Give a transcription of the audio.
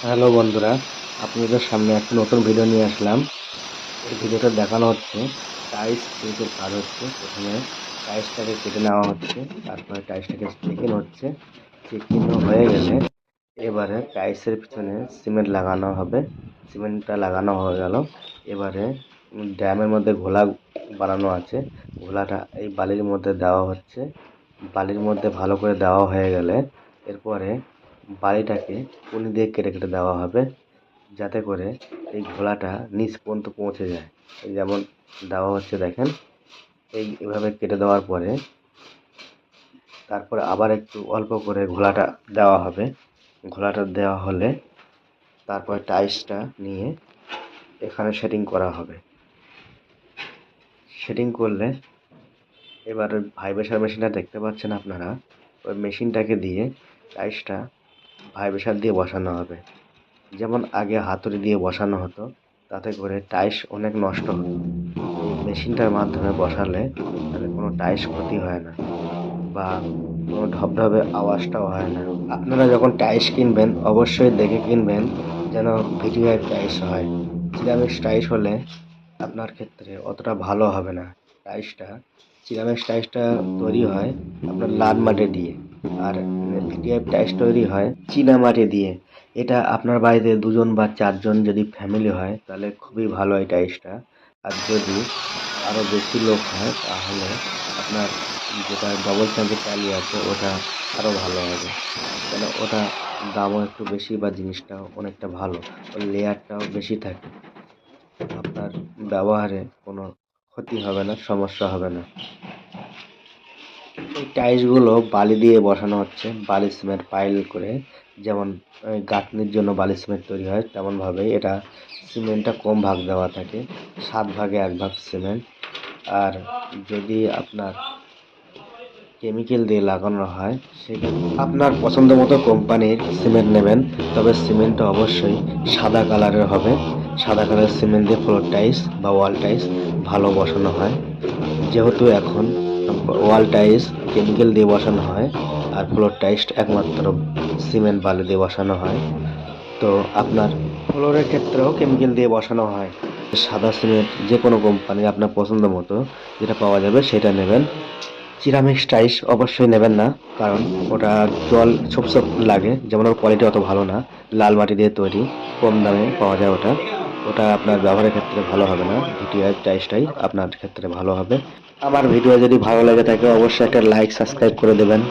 Hello বন্ধুরা, আপনাদের সামনে একটা নতুন ভিডিও নিয়ে আসলাম। এই ভিডিওটা দেখানো হচ্ছে টাইলস তৈরির কাজ হচ্ছে। প্রথমে টাইলসটাকে কেটে নেওয়া হচ্ছে, তারপরে টাইলসটাকে চেকিং হচ্ছে। চেকিং হয়ে গেলে এবারে টাইলসের পিছনে সিমেন্ট লাগানো হবে। সিমেন্টটা লাগানো হয়ে গেল। এবারে ড্রামের মধ্যে ঘোলা বানানো আছে, ঘোলাটা এই বালির মধ্যে দেওয়া হচ্ছে। বালির মধ্যে ভালো করে দেওয়া হয়ে গেলে এরপরে বালিটাকে পুনি দিয়ে কেটে কেটে দেওয়া হবে, যাতে করে এই ঘোলাটা নিচ পর্যন্ত পৌঁছে যায়। এই যেমন দেওয়া হচ্ছে দেখেন, এইভাবে কেটে দেওয়ার পরে তারপরে আবার একটু অল্প করে ঘোলাটা দেওয়া হবে। ঘোলাটা দেওয়া হলে তারপরে টাইলসটা নিয়ে এখানে সেটিং করা হবে। সেটিং করলে এবার ওই ভাইব্রেশন মেশিনটা দেখতে পাচ্ছেন আপনারা, ওই মেশিনটাকে দিয়ে টাইলসটা ভাইব্রেশন দিয়ে বসানো হবে। যেমন আগে হাতুড়ি দিয়ে বসানো হতো, তাতে করে টাইলস অনেক নষ্ট হতো। এই মেশিনটার মাধ্যমে বসালে তাতে কোনো টাইলস ক্ষতি হয় না বা কোনো ঢপঢপে আওয়াজটাও হয় না। আপনারা যখন টাইলস কিনবেন অবশ্যই দেখে কিনবেন যেন ভিডিওর টাইলস হয়। সিরামিক্স টাইলস হলে আপনার ক্ষেত্রে অতটা ভালো হবে না। টাইলসটা সিরামিক্স টাইলসটা তৈরি হয় আপনার লাল মাটি দিয়ে, আর ভিডিআই টাইলস তৈরি হয় চীনা মাটি দিয়ে। এটা আপনার বাড়িতে দুজন বা চারজন যদি ফ্যামিলি হয় তাহলে খুবই ভালো এই টাইলসটা। আর যদি আরও বেশি লোক হয় তাহলে আপনার যেটা ডবল চার্জের টালি আছে ওটা আরও ভালো হবে, কেন ওটা দামও একটু বেশি বা জিনিসটাও অনেকটা ভালো, ওর লেয়ারটাও বেশি থাকে। আপনার ব্যবহারে কোনো ক্ষতি হবে না, সমস্যা হবে না। এই টাইলসগুলো বালি দিয়ে বসানো হচ্ছে, বালি সিমেন্ট পাইল করে। যেমন গাঁথনির জন্য বালি সিমেন্ট তৈরি হয় তেমনভাবেই এটা সিমেন্টটা কম ভাগ দেওয়া থাকে, 7 ভাগে 1 ভাগ সিমেন্ট। আর যদি আপনার কেমিক্যাল দিয়ে লাগানো হয় সেক্ষেত্রে আপনার পছন্দ মতো কোম্পানির সিমেন্ট নেবেন, তবে সিমেন্টটা অবশ্যই সাদা কালারের হবে। সাদা কালারের সিমেন্ট দিয়ে ফ্লোর টাইলস বা ওয়াল টাইলস ভালো বসানো হয়, যেহেতু এখন ওয়াল টাইলস কেমিক্যাল দিয়ে বসানো হয় আর ফ্লোর টাইলস একমাত্র সিমেন্ট বালি দিয়ে বসানো হয়। তো আপনার ফ্লোরের ক্ষেত্রেও কেমিক্যাল দিয়ে বসানো হয়। সাদা সিমেন্ট যে কোনো কোম্পানির আপনার পছন্দ মতো যেটা পাওয়া যাবে সেটা নেবেন। সিরামিক্স টাইলস অবশ্যই নেবেন না, কারণ ওটা জল ছোপ ছোপ লাগে, যেমন ওর কোয়ালিটি অত ভালো না। লাল মাটি দিয়ে তৈরি, কম দামে পাওয়া যায় ওটা। ওটা আপনার ব্যবহারের ক্ষেত্রে ভালো হবে না। ভিটিআই টাইলসটাই আপনার ক্ষেত্রে ভালো হবে। আমার ভিডিও যদি ভালো লেগে থাকে অবশ্যই একটা লাইক সাবস্ক্রাইব করে দেবেন।